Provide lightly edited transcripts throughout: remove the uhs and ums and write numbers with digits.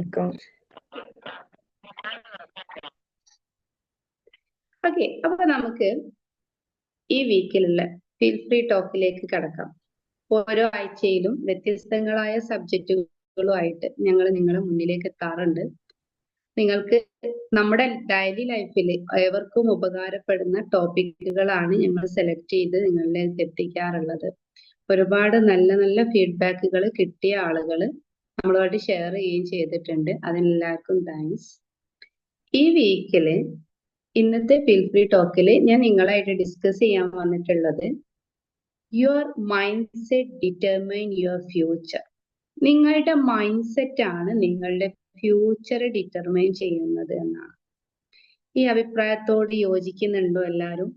Welcome. Okay, അപ്പൊ നമുക്ക് ഈ വീക്കിലുള്ള ഫീൽ ഫ്രീ ടോക്കിലേക്ക് കടക്കാം. ഓരോ ആഴ്ചയിലും വ്യത്യസ്തങ്ങളായ സബ്ജക്റ്റുകളുമായിട്ട് ഞങ്ങൾ നിങ്ങളുടെ മുന്നിലേക്ക് എത്താറുണ്ട്. നിങ്ങൾക്ക് നമ്മുടെ ഡെയിലി ലൈഫിൽ ഏവർക്കും ഉപകാരപ്പെടുന്ന ടോപ്പിക്കുകളാണ് ഞങ്ങൾ സെലക്ട് ചെയ്ത് നിങ്ങളിലേക്ക് എത്തിക്കാറുള്ളത്. ഒരുപാട് നല്ല നല്ല ഫീഡ്ബാക്കുകൾ കിട്ടിയ ആളുകൾ നമ്മളുമായിട്ട് ഷെയർ ചെയ്യുകയും ചെയ്തിട്ടുണ്ട്. അതിനെല്ലാവർക്കും താങ്ക്സ്. ഈ വീക്കില് ഇന്നത്തെ ഫീൽ ഫ്രീ ടോക്കില് ഞാൻ നിങ്ങളായിട്ട് ഡിസ്കസ് ചെയ്യാൻ വന്നിട്ടുള്ളത് your mind set determine your future. നിങ്ങളുടെ മൈൻഡ് സെറ്റ് ആണ് നിങ്ങളുടെ ഫ്യൂച്ചർ ഡിറ്റർമൈൻ ചെയ്യുന്നത് എന്നാണ്. ഈ അഭിപ്രായത്തോട് യോജിക്കുന്നുണ്ടോ എല്ലാവരും?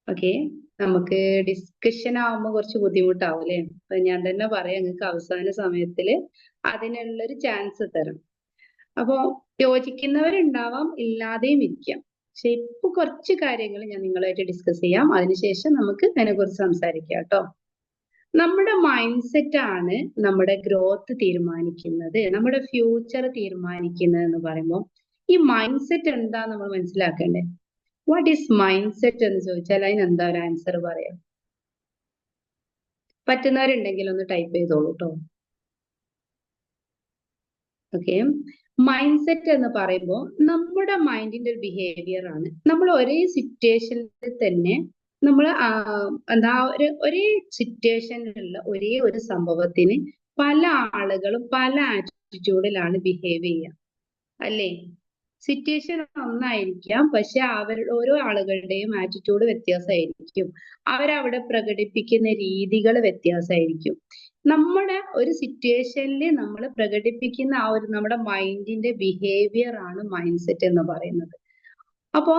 ഓക്കെ, നമുക്ക് ഡിസ്കഷൻ ആവുമ്പോൾ കുറച്ച് ബുദ്ധിമുട്ടാവും അല്ലേ? അപ്പൊ ഞാൻ തന്നെ പറയാം, നിങ്ങൾക്ക് അവസാന സമയത്തില് അതിനുള്ളൊരു ചാൻസ് തരാം. അപ്പോ യോജിക്കുന്നവരുണ്ടാവാം, ഇല്ലാതെയും ഇരിക്കാം. പക്ഷെ ഇപ്പൊ കുറച്ച് കാര്യങ്ങൾ ഞാൻ നിങ്ങളുമായിട്ട് ഡിസ്കസ് ചെയ്യാം. അതിനുശേഷം നമുക്ക് അതിനെ കുറിച്ച് സംസാരിക്കാം കേട്ടോ. നമ്മുടെ മൈൻഡ് സെറ്റ് ആണ് നമ്മുടെ ഗ്രോത്ത് തീരുമാനിക്കുന്നത്, നമ്മുടെ ഫ്യൂച്ചർ തീരുമാനിക്കുന്നത് എന്ന് പറയുമ്പോൾ ഈ മൈൻഡ് സെറ്റ് എന്താ നമ്മൾ മനസ്സിലാക്കേണ്ടത്? വാട്ട് ഈസ് മൈൻഡ് സെറ്റ് എന്ന് ചോദിച്ചാൽ അതിന് എന്താ ഒരു ആൻസർ പറയാം? പറ്റുന്നവരുണ്ടെങ്കിൽ ഒന്ന് ടൈപ്പ് ചെയ്തോളൂ കേട്ടോ. ഓക്കെ, മൈൻഡ് സെറ്റ് എന്ന് പറയുമ്പോൾ നമ്മുടെ മൈൻഡിന്റെ ഒരു ബിഹേവിയർ ആണ്. നമ്മൾ ഒരേ സിറ്റുവേഷനിൽ തന്നെ നമ്മൾ ഒരേ സിറ്റുവേഷനിലുള്ള ഒരേ ഒരു സംഭവത്തിന് പല ആളുകളും പല ആറ്റിറ്റ്യൂഡിലാണ് ബിഹേവ് ചെയ്യുക അല്ലേ? സിറ്റുവേഷൻ ഒന്നായിരിക്കാം, പക്ഷെ ഓരോ ആളുകളുടെയും ആറ്റിറ്റ്യൂഡ് വ്യത്യാസമായിരിക്കും. അവരവിടെ പ്രകടിപ്പിക്കുന്ന രീതികൾ വ്യത്യാസമായിരിക്കും. നമ്മുടെ ഒരു സിറ്റുവേഷനിൽ നമ്മൾ പ്രകടിപ്പിക്കുന്ന ആ ഒരു നമ്മുടെ മൈൻഡിന്റെ ബിഹേവിയർ ആണ് മൈൻഡ് സെറ്റ് എന്ന് പറയുന്നത്. അപ്പോ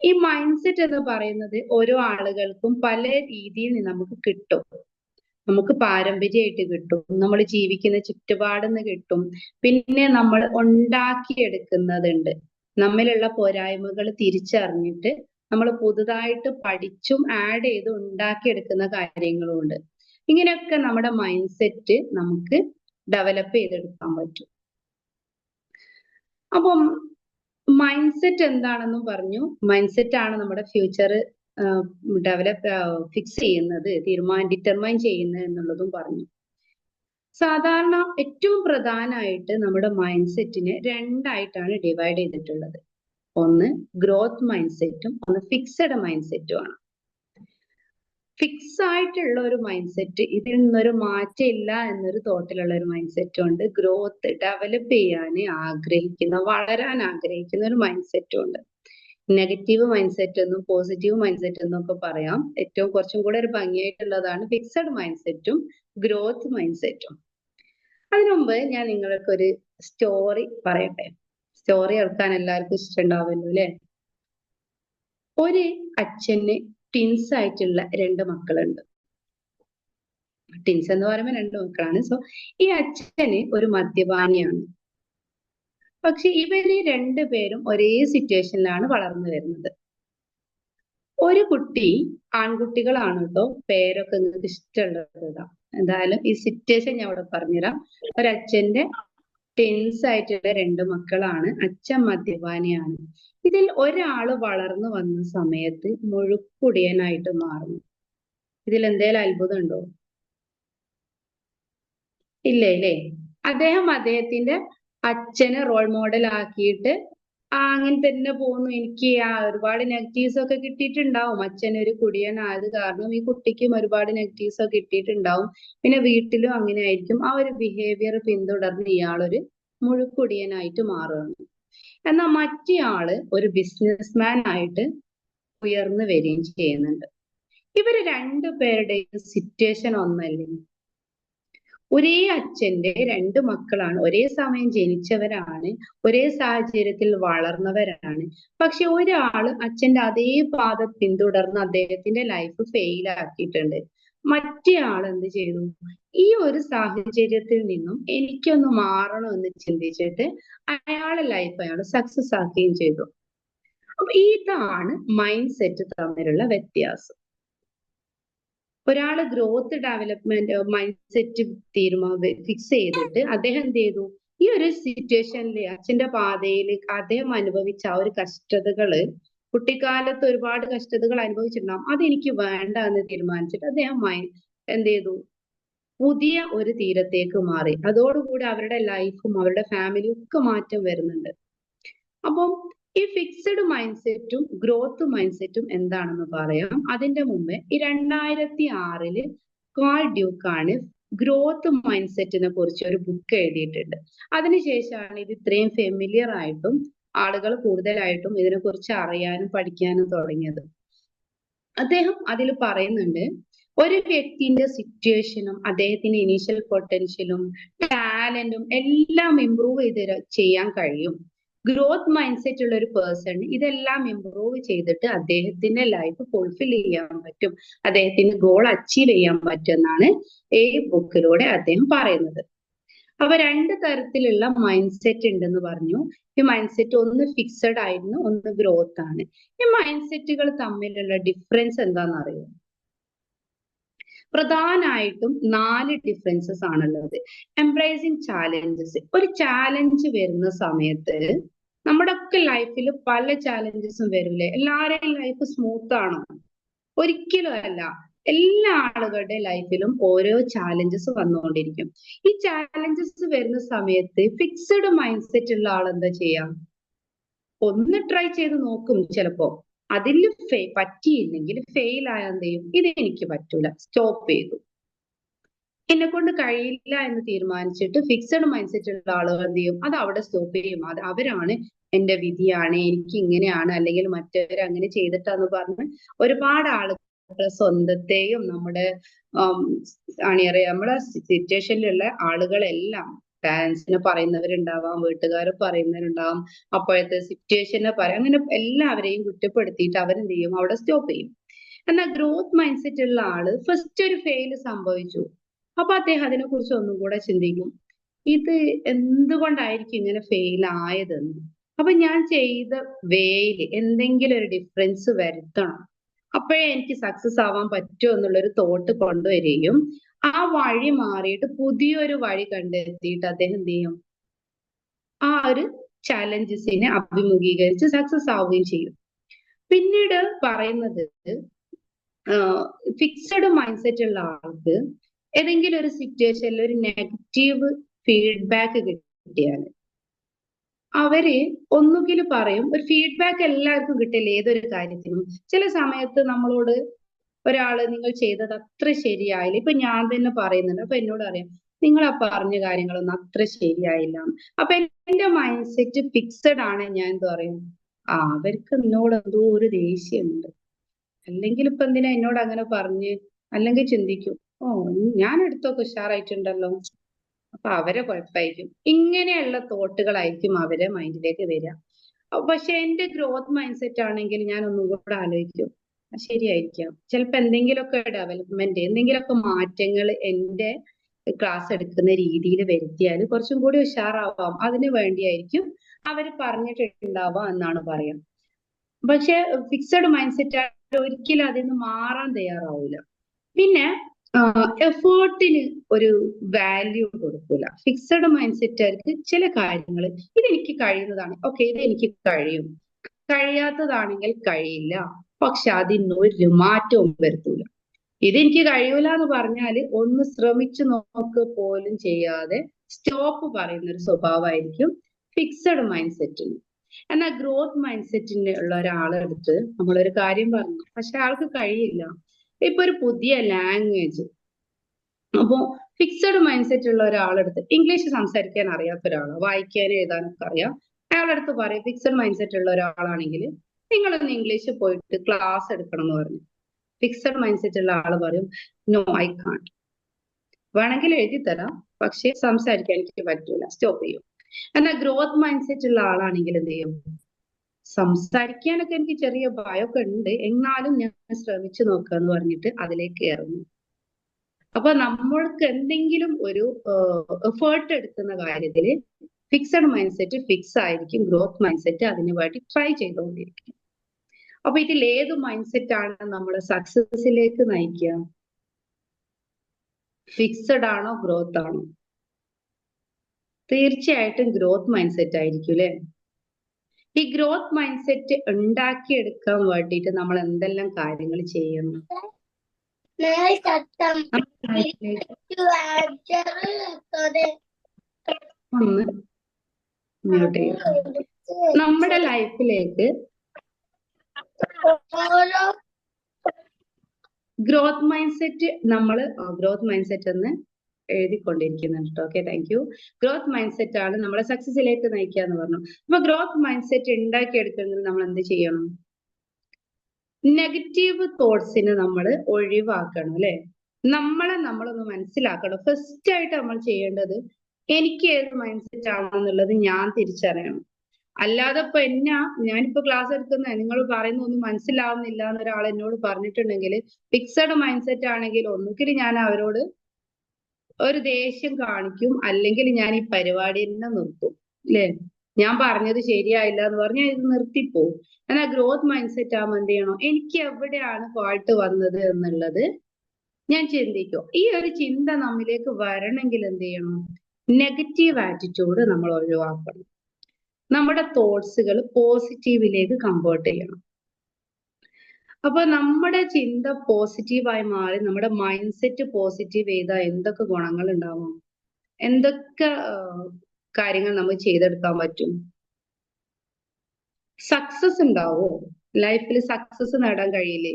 ഈ മൈൻഡ് സെറ്റ് എന്ന് പറയുന്നത് ഓരോ ആളുകൾക്കും പല രീതിയിൽ നമുക്ക് കിട്ടും. നമുക്ക് പാരമ്പര്യമായിട്ട് കിട്ടും, നമ്മൾ ജീവിക്കുന്ന ചുറ്റുപാടിന്ന് കിട്ടും, പിന്നെ നമ്മൾ ഉണ്ടാക്കിയെടുക്കുന്നതുണ്ട്. നമ്മിലുള്ള പോരായ്മകൾ തിരിച്ചറിഞ്ഞിട്ട് നമ്മൾ പുതുതായിട്ട് പഠിച്ചും ആഡ് ചെയ്ത് ഉണ്ടാക്കിയെടുക്കുന്ന കാര്യങ്ങളും ഉണ്ട്. ഇങ്ങനെയൊക്കെ നമ്മുടെ മൈൻഡ് സെറ്റ് നമുക്ക് ഡെവലപ്പ് ചെയ്തെടുക്കാൻ പറ്റും. അപ്പം മൈൻഡ് സെറ്റ് എന്താണെന്നും പറഞ്ഞു. മൈൻഡ് സെറ്റ് ആണ് നമ്മുടെ ഫ്യൂച്ചർ ഫിക്സ് ചെയ്യുന്നത്, ഡിറ്റർമൈൻ ചെയ്യുന്നത് എന്നുള്ളതും പറഞ്ഞു. സാധാരണ ഏറ്റവും പ്രധാനമായിട്ട് നമ്മുടെ മൈൻഡ് സെറ്റിനെ രണ്ടായിട്ടാണ് ഡിവൈഡ് ചെയ്തിട്ടുള്ളത്. ഒന്ന് ഗ്രോത്ത് മൈൻഡ് സെറ്റും ഒന്ന് ഫിക്സഡ് മൈൻഡ് സെറ്റും ആണ്. ഫിക്സ് ആയിട്ടുള്ള ഒരു മൈൻഡ് സെറ്റ്, ഇതിൽ നിന്നൊരു മാറ്റം ഇല്ല എന്നൊരു തോട്ടിലുള്ള ഒരു മൈൻഡ് സെറ്റും ഉണ്ട്. ഗ്രോത്ത് ഡെവലപ്പ് ചെയ്യാൻ ആഗ്രഹിക്കുന്ന, വളരാൻ ആഗ്രഹിക്കുന്ന ഒരു മൈൻഡ് സെറ്റും ഉണ്ട്. നെഗറ്റീവ് മൈൻഡ് സെറ്റ് എന്നും പോസിറ്റീവ് മൈൻഡ് സെറ്റ് എന്നും ഒക്കെ പറയാം. ഏറ്റവും കുറച്ചും കൂടെ ഒരു ഭംഗിയായിട്ടുള്ളതാണ് ഫിക്സഡ് മൈൻഡ് സെറ്റും ഗ്രോത്ത് മൈൻഡ് സെറ്റും. അതിനുമുമ്പ് ഞാൻ നിങ്ങൾക്ക് ഒരു സ്റ്റോറി പറയട്ടെ. സ്റ്റോറി കേൾക്കാൻ എല്ലാവർക്കും ഇഷ്ടമുണ്ടാവുമല്ലോ അല്ലെ? ഒരു അച്ഛന് ടിൻസ് ആയിട്ടുള്ള 2 മക്കളുണ്ട്. ടിൻസ് എന്ന് പറയുമ്പോൾ 2 മക്കളാണ്. സോ ഈ അച്ഛന് ഒരു മദ്യപാനിയാണ്. പക്ഷെ ഇവര് 2 പേരും ഒരേ സിറ്റുവേഷനിലാണ് വളർന്നു വരുന്നത്. ഒരു കുട്ടി, ആൺകുട്ടികളാണ് കേട്ടോ, പേരൊക്കെ നിങ്ങൾക്ക് ഇഷ്ടമുള്ളത്. എന്തായാലും ഈ സിറ്റുവേഷൻ ഞാൻ ഇവിടെ പറഞ്ഞുതരാം. ഒരച്ഛന്റെ ടിൻസ് ആയിട്ടുള്ള 2 മക്കളാണ്. അച്ഛൻ മദ്യപാനിയാണ്. ഇതിൽ ഒരാള് വളർന്നു വന്ന സമയത്ത് മുഴുക്കുടിയനായിട്ട് മാറുന്നു. ഇതിൽ എന്തേലും അത്ഭുതം ഉണ്ടോ? ഇല്ലേ? അദ്ദേഹത്തിന്റെ അച്ഛനെ റോൾ മോഡൽ ആക്കിയിട്ട് അങ്ങനെ തന്നെ പോകുന്നു. എനിക്ക് ഒരുപാട് നെഗറ്റീവ്സ് ഒക്കെ കിട്ടിയിട്ടുണ്ടാവും. അച്ഛൻ ഒരു കുടിയനായത് കാരണം ഈ കുട്ടിക്കും ഒരുപാട് നെഗറ്റീവ്സ് ഒക്കെ കിട്ടിയിട്ടുണ്ടാവും. പിന്നെ വീട്ടിലും അങ്ങനെ ആയിരിക്കും. ആ ഒരു ബിഹേവിയർ പിന്തുടർന്ന് ഇയാളൊരു മുഴുക്കുടിയനായിട്ട് മാറുകയാണ്. എന്നാൽ മറ്റേ ആള് ഒരു ബിസിനസ്മാൻ ആയിട്ട് ഉയർന്നു വരികയും ചെയ്യുന്നുണ്ട്. ഇവര് 2 പേരുടെയും സിറ്റുവേഷൻ ഒന്നല്ലേ? ഒരേ അച്ഛന്റെ 2 മക്കളാണ്, ഒരേ സമയം ജനിച്ചവരാണ്, ഒരേ സാഹചര്യത്തിൽ വളർന്നവരാണ്. പക്ഷെ ഒരാള് അച്ഛന്റെ അതേ പാത പിന്തുടർന്ന് അദ്ദേഹത്തിന്റെ ലൈഫ് ഫെയിൽ ആക്കിയിട്ടുണ്ട്. മറ്റേ ആൾ എന്ത് ചെയ്തു? ഈ ഒരു സാഹചര്യത്തിൽ നിന്നും എനിക്കൊന്ന് മാറണമെന്ന് ചിന്തിച്ചിട്ട് അയാളെ ലൈഫ് അയാൾ സക്സസ് ആക്കുകയും ചെയ്തു. അപ്പൊ ഇതാണ് മൈൻഡ് സെറ്റ് തമ്മിലുള്ള വ്യത്യാസം. ഒരാള് growth development mind set fix ചെയ്തിട്ട് അദ്ദേഹം എന്ത് ചെയ്തു, ഈ ഒരു സിറ്റുവേഷനിൽ അച്ഛന്റെ പാതയിൽ അദ്ദേഹം അനുഭവിച്ച ആ ഒരു കഷ്ടതകള്, കുട്ടിക്കാലത്ത് ഒരുപാട് കഷ്ടതകൾ അനുഭവിച്ചിട്ടുണ്ടാവും, അതെനിക്ക് വേണ്ട എന്ന് തീരുമാനിച്ചിട്ട് അദ്ദേഹം എന്ത് ചെയ്തു, പുതിയ ഒരു തീരത്തേക്ക് മാറി. അതോടുകൂടി അവരുടെ ലൈഫും അവരുടെ ഫാമിലിയും ഒക്കെ മാറ്റം വരുന്നുണ്ട്. അപ്പം ഈ ഫിക്സഡ് മൈൻഡ് സെറ്റും ഗ്രോത്ത് മൈൻഡ് സെറ്റും എന്താണെന്ന് പറയാം. അതിന്റെ മുമ്പേ ഈ 2006 കാൾ ഡ്യൂക്കാണ് ഗ്രോത്ത് മൈൻഡ് സെറ്റിനെ കുറിച്ച് ഒരു ബുക്ക് എഴുതിയിട്ടുണ്ട്. അതിനുശേഷമാണ് ഇത് ഇത്രയും ഫെമിലിയർ ആയിട്ടും ആളുകൾ കൂടുതലായിട്ടും ഇതിനെക്കുറിച്ച് അറിയാനും പഠിക്കാനും തുടങ്ങിയത്. അദ്ദേഹം അതിൽ പറയുന്നുണ്ട്, ഒരു വ്യക്തിന്റെ സിറ്റുവേഷനും അദ്ദേഹത്തിന്റെ ഇനീഷ്യൽ പൊട്ടൻഷ്യലും ടാലന്റും എല്ലാം ഇമ്പ്രൂവ് ചെയ്യാൻ കഴിയും. ഗ്രോത്ത് മൈൻഡ് സെറ്റ് ഉള്ള ഒരു പേഴ്സൺ ഇതെല്ലാം ഇമ്പ്രൂവ് ചെയ്തിട്ട് അദ്ദേഹത്തിന്റെ ലൈഫ് ഫുൾഫിൽ ചെയ്യാൻ പറ്റും, അദ്ദേഹത്തിന്റെ ഗോൾ അച്ചീവ് ചെയ്യാൻ പറ്റും എന്നാണ് ഈ ബുക്കിലൂടെ അദ്ദേഹം പറയുന്നത്. അപ്പൊ 2 തരത്തിലുള്ള മൈൻഡ് സെറ്റ് ഉണ്ടെന്ന് പറഞ്ഞു. ഈ മൈൻഡ് സെറ്റ് ഒന്ന് ഫിക്സഡ് ആയിരുന്നു, ഒന്ന് ഗ്രോത്ത് ആണ്. ഈ മൈൻഡ് സെറ്റുകൾ തമ്മിലുള്ള ഡിഫറൻസ് എന്താണെന്ന് അറിയോ? പ്രധാനമായിട്ടും 4 ഡിഫറൻസസ് ആണുള്ളത്. Embracing challenges. ഒരു ചാലഞ്ച് വരുന്ന സമയത്ത് നമ്മുടെ ഒക്കെ ലൈഫിൽ പല ചാലഞ്ചസും വരില്ലേ? എല്ലാവരുടെയും ലൈഫ് സ്മൂത്ത് ആണോ? ഒരിക്കലും അല്ല. എല്ലാ ആളുകളുടെ ലൈഫിലും ഓരോ ചാലഞ്ചസ് വന്നുകൊണ്ടിരിക്കും. ഈ ചാലഞ്ചസ് വരുന്ന സമയത്ത് ഫിക്സഡ് മൈൻഡ് സെറ്റ് ഉള്ള ആൾ എന്താ ചെയ്യാം? ഒന്ന് ട്രൈ ചെയ്ത് നോക്കും. ചിലപ്പോ അതിൽ പറ്റിയില്ലെങ്കിൽ ഫെയിൽ ആയാൽ എന്ത് ചെയ്യും? ഇത് എനിക്ക് പറ്റൂല, സ്റ്റോപ്പ് ചെയ്തു, എന്നെ കൊണ്ട് കഴിയില്ല എന്ന് തീരുമാനിച്ചിട്ട് ഫിക്സഡ് മൈൻഡ് സെറ്റ് ഉള്ള ആളുകൾ എന്ത് ചെയ്യും? അത് അവിടെ സ്റ്റോപ്പ് ചെയ്യും. അത് അവരാണ്, എന്റെ വിധിയാണ്, എനിക്ക് ഇങ്ങനെയാണ്, അല്ലെങ്കിൽ മറ്റവർ അങ്ങനെ ചെയ്തിട്ടാന്ന് പറഞ്ഞ് ഒരുപാട് ആളുകൾ സ്വന്തത്തെയും നമ്മുടെ അണിയറിയ നമ്മുടെ സിറ്റുവേഷനിലുള്ള ആളുകളെല്ലാം, പാരന്റ്സിനെ പറയുന്നവരുണ്ടാവാം, വീട്ടുകാരെ പറയുന്നവരുണ്ടാവാം, അപ്പോഴത്തെ സിറ്റുവേഷനെ പറയാം, അങ്ങനെ എല്ലാവരെയും കുറ്റപ്പെടുത്തിയിട്ട് അവരെന്ത് ചെയ്യും? അവിടെ സ്റ്റോപ്പ് ചെയ്യും. എന്നാൽ ഗ്രോത്ത് മൈൻഡ് സെറ്റ് ഉള്ള ആള് ഫസ്റ്റ് ഒരു ഫെയിൽ സംഭവിച്ചു, അപ്പൊ അദ്ദേഹം അതിനെ കുറിച്ച് ഒന്നും കൂടെ ചിന്തിക്കും, ഇത് എന്തുകൊണ്ടായിരിക്കും ഇങ്ങനെ ഫെയിൽ ആയതെന്ന്. അപ്പൊ ഞാൻ ചെയ്ത വേയില് എന്തെങ്കിലും ഒരു ഡിഫറൻസ് വരുത്തണം, അപ്പോഴേ എനിക്ക് സക്സസ് ആവാൻ പറ്റുമോ എന്നുള്ളൊരു തോട്ട് കൊണ്ടുവരികയും ആ വഴി മാറിയിട്ട് പുതിയൊരു വഴി കണ്ടെത്തിയിട്ട് അദ്ദേഹം എന്ത് ചെയ്യും? ആ ഒരു ചാലഞ്ചസിനെ അഭിമുഖീകരിച്ച് സക്സസ് ആവുകയും ചെയ്യും. പിന്നീട് പറയുന്നത്, ഫിക്സഡ് മൈൻഡ് സെറ്റ് ഉള്ള ആൾക്ക് ഏതെങ്കിലും ഒരു സിറ്റുവേഷനിൽ ഒരു നെഗറ്റീവ് ഫീഡ്ബാക്ക് കിട്ടിയാൽ അവര് ഒന്നുകിൽ പറയും, ഒരു ഫീഡ്ബാക്ക് എല്ലാവർക്കും കിട്ടില്ല ഏതൊരു കാര്യത്തിനും. ചില സമയത്ത് നമ്മളോട് ഒരാള് നിങ്ങൾ ചെയ്തത് അത്ര ശരിയായില്ല, ഇപ്പൊ ഞാൻ തന്നെ പറയുന്നുണ്ട്, അപ്പൊ എന്നോട് അറിയാം നിങ്ങൾ ആ പറഞ്ഞ കാര്യങ്ങളൊന്നും അത്ര ശരിയായില്ല. അപ്പൊ എന്റെ മൈൻഡ് സെറ്റ് ഫിക്സഡ് ആണ്. ഞാൻ എന്താ പറയും, അവർക്ക് എന്നോട് എന്തോ ഒരു ദേഷ്യമുണ്ട്, അല്ലെങ്കിൽ ഇപ്പൊ എന്തിനാ എന്നോട് അങ്ങനെ പറഞ്ഞ്, അല്ലെങ്കിൽ ചിന്തിക്കും, ഓ ഞാൻ എടുത്തൊക്കെ ഉഷാറായിട്ടുണ്ടല്ലോ, അപ്പൊ അവരെ കുഴപ്പമായിരിക്കും. ഇങ്ങനെയുള്ള തോട്ടുകളായിരിക്കും അവരെ മൈൻഡിലേക്ക് വരിക. പക്ഷെ എന്റെ ഗ്രോത്ത് മൈൻഡ് സെറ്റ് ആണെങ്കിൽ ഞാൻ ഒന്നും കൂടെ ആലോചിക്കും, ശരിയായിരിക്കാം, ചിലപ്പോ എന്തെങ്കിലുമൊക്കെ ഡെവലപ്മെന്റ്, എന്തെങ്കിലുമൊക്കെ മാറ്റങ്ങൾ എന്റെ ക്ലാസ് എടുക്കുന്ന രീതിയിൽ വരുത്തിയാൽ കുറച്ചും കൂടി ഉഷാറാവാം, അതിനു വേണ്ടിയായിരിക്കും അവര് പറഞ്ഞിട്ടുണ്ടാവാം എന്നാണ് പറയാം. പക്ഷെ ഫിക്സഡ് മൈൻഡ് സെറ്റ് ഒരിക്കലും അതിൽ നിന്ന് മാറാൻ തയ്യാറാവില്ല. പിന്നെ എഫേർട്ടിന് ഒരു വാല്യൂ കൊടുക്കൂല. ഫിക്സഡ് മൈൻഡ് സെറ്റുകാർക്ക് ചില കാര്യങ്ങൾ ഇതെനിക്ക് കഴിയുന്നതാണ്, ഓക്കെ ഇത് എനിക്ക് കഴിയും, കഴിയാത്തതാണെങ്കിൽ കഴിയില്ല, പക്ഷെ അതിനൊരു മാറ്റവും വരുത്തൂല. ഇതെനിക്ക് കഴിയൂല എന്ന് പറഞ്ഞാൽ ഒന്ന് ശ്രമിച്ചു നോക്ക് പോലും ചെയ്യാതെ സ്റ്റോപ്പ് പറയുന്ന ഒരു സ്വഭാവമായിരിക്കും ഫിക്സഡ് മൈൻഡ് സെറ്റിന്. എന്നാൽ ഗ്രോത്ത് മൈൻഡ് സെറ്റിന് ഉള്ള ഒരാളെടുത്ത് നമ്മളൊരു കാര്യം പറഞ്ഞു, പക്ഷെ ആൾക്ക് കഴിയില്ല. ഇപ്പൊ ഒരു പുതിയ ലാംഗ്വേജ്, അപ്പോ ഫിക്സഡ് മൈൻഡ് സെറ്റ് ഉള്ള ഒരാളെടുത്ത് ഇംഗ്ലീഷ് സംസാരിക്കാൻ അറിയാത്ത ഒരാളോ വായിക്കാനും എഴുതാനൊക്കെ അറിയാം, അയാളടുത്ത് പറയും, ഫിക്സഡ് മൈൻഡ് സെറ്റ് ഉള്ള ഒരാളാണെങ്കിൽ നിങ്ങളൊന്ന് ഇംഗ്ലീഷ് പോയിട്ട് ക്ലാസ് എടുക്കണം എന്ന് പറഞ്ഞു. ഫിക്സഡ് മൈൻഡ് സെറ്റ് ഉള്ള ആള് പറയും, നോ ഐ കാണ്ട്, വേണമെങ്കിൽ എഴുതി തരാം പക്ഷെ സംസാരിക്കാൻ എനിക്ക് പറ്റൂല, സ്റ്റോപ്പ് ചെയ്യും. എന്നാൽ ഗ്രോത്ത് മൈൻഡ് സെറ്റ് ഉള്ള ആളാണെങ്കിൽ എന്ത് ചെയ്യും? സംസാരിക്കാനൊക്കെ എനിക്ക് ചെറിയ ഭയമൊക്കെ ഉണ്ട്, എന്നാലും ഞാൻ ശ്രമിച്ചു നോക്കുക എന്ന് പറഞ്ഞിട്ട് അതിലേക്ക് ഇറങ്ങും. അപ്പൊ നമ്മൾക്ക് എന്തെങ്കിലും ഒരു എഫേർട്ട് എടുക്കുന്ന കാര്യത്തിൽ ഫിക്സഡ് മൈൻഡ് സെറ്റ് ഫിക്സ് ആയിരിക്കും, ഗ്രോത്ത് മൈൻഡ് സെറ്റ് അതിനു വേണ്ടി ട്രൈ ചെയ്തുകൊണ്ടിരിക്കും. അപ്പൊ ഇതിൽ ഏത് മൈൻഡ് സെറ്റ് ആണ് നമ്മളെ സക്സസിലേക്ക് നയിക്കുക? ഫിക്സഡ് ആണോ ഗ്രോത്ത് ആണോ? തീർച്ചയായിട്ടും ഗ്രോത്ത് മൈൻഡ് സെറ്റ് ആയിരിക്കും അല്ലെ. ഈ ഗ്രോത്ത് മൈൻഡ് സെറ്റ് ഉണ്ടാക്കിയെടുക്കാൻ വേണ്ടിയിട്ട് നമ്മൾ എന്തെല്ലാം കാര്യങ്ങൾ ചെയ്യണം? ഒന്ന് മ്യൂട്ട് ചെയ്യാം. നമ്മുടെ ലൈഫിലേക്ക് growth mind set growth mind set എന്ന് എഴുതിക്കൊണ്ടിരിക്കുന്നുണ്ട് കേട്ടോ. Okay, thank you. Growth mind set ആണ് നമ്മളെ സക്സസിലേക്ക് നയിക്കുക എന്ന് പറഞ്ഞു. അപ്പൊ ഗ്രോത്ത് മൈൻഡ് സെറ്റ് ഉണ്ടാക്കിയെടുക്കണമെങ്കിൽ നമ്മൾ എന്ത് ചെയ്യണം? നെഗറ്റീവ് തോട്ട്സിനെ നമ്മൾ ഒഴിവാക്കണം അല്ലെ. നമ്മളൊന്ന് മനസ്സിലാക്കണം. ഫസ്റ്റ് ആയിട്ട് നമ്മൾ ചെയ്യേണ്ടത് എനിക്ക് ഏത് മൈൻഡ് സെറ്റ് ആണെന്നുള്ളത് ഞാൻ തിരിച്ചറിയണം. അല്ലാതെ ഇപ്പൊ ഞാനിപ്പോ ക്ലാസ് എടുക്കുന്ന നിങ്ങൾ പറയുന്ന ഒന്നും മനസ്സിലാവുന്നില്ല എന്ന് ഒരാൾ എന്നോട് പറഞ്ഞിട്ടുണ്ടെങ്കിൽ ഫിക്സഡ് മൈൻഡ് സെറ്റ് ആണെങ്കിൽ ഒന്നുകിൽ ഞാൻ അവരോട് ഒരു ദേഷ്യം കാണിക്കും, അല്ലെങ്കിൽ ഞാൻ ഈ പരിപാടി തന്നെ നിർത്തും അല്ലെ. ഞാൻ പറഞ്ഞത് ശരിയായില്ല എന്ന് പറഞ്ഞാൽ ഇത് നിർത്തിപ്പോവും. എന്നാൽ ഗ്രോത്ത് മൈൻഡ് സെറ്റ് ആകുമ്പോൾ എന്ത് ചെയ്യണം? എനിക്ക് എവിടെയാണ് ഫാൾട്ട് വന്നത് എന്നുള്ളത് ഞാൻ ചിന്തിക്കും. ഈ ഒരു ചിന്ത നമ്മിലേക്ക് വരണമെങ്കിൽ എന്ത് ചെയ്യണം? നെഗറ്റീവ് ആറ്റിറ്റ്യൂഡ് നമ്മൾ ഒഴിവാക്കണം. നമ്മുടെ തോട്ട്സുകൾ പോസിറ്റീവിലേക്ക് കൺവേർട്ട് ചെയ്യണം. അപ്പൊ നമ്മുടെ ചിന്ത പോസിറ്റീവായി മാറി നമ്മുടെ മൈൻഡ് സെറ്റ് പോസിറ്റീവ് ചെയ്താൽ എന്തൊക്കെ ഗുണങ്ങൾ ഉണ്ടാവും? എന്തൊക്കെ കാര്യങ്ങൾ നമുക്ക് ചെയ്തെടുക്കാൻ പറ്റും? സക്സസ് ഉണ്ടാവോ? ലൈഫിൽ സക്സസ് നേടാൻ കഴിയില്ലേ?